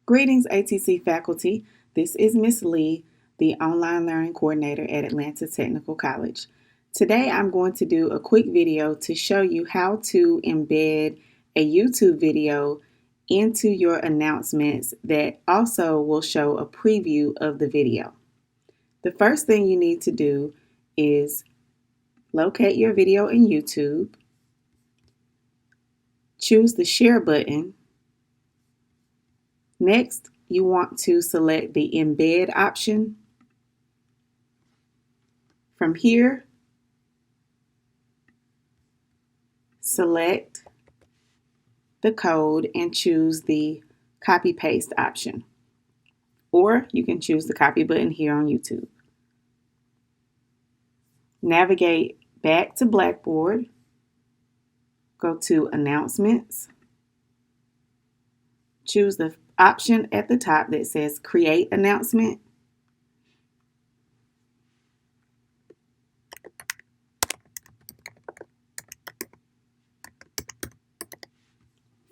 Greetings, ATC faculty. This is Miss Lee, the Online Learning Coordinator at Atlanta Technical College. Today I'm going to do a quick video to show you how to embed a YouTube video into your announcements that also will show a preview of the video. The first thing you need to do is locate your video in YouTube, choose the share button. Next, you want to select the embed option. From here, select the code and choose the copy paste option. Or you can choose the copy button here on YouTube. Navigate back to Blackboard. Go to Announcements. Choose the option at the top that says Create Announcement.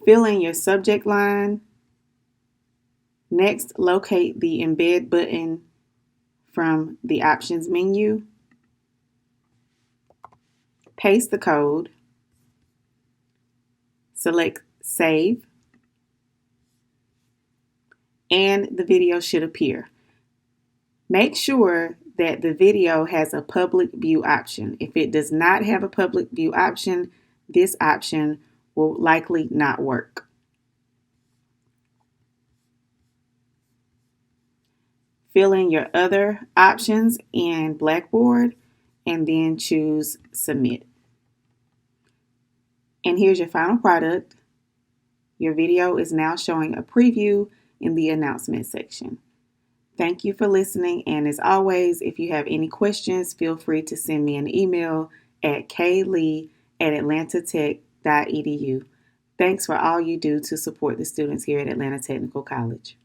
Fill in your subject line. Next, locate the Embed button from the Options menu. Paste the code. Select Save. And the video should appear. Make sure that the video has a public view option. If it does not have a public view option, this option will likely not work. Fill in your other options in Blackboard and then choose Submit. And here's your final product. Your video is now showing a preview in the announcement section. Thank you for listening, and as always, if you have any questions, feel free to send me an email at klee@atlantatech.edu. Thanks for all you do to support the students here at Atlanta Technical College.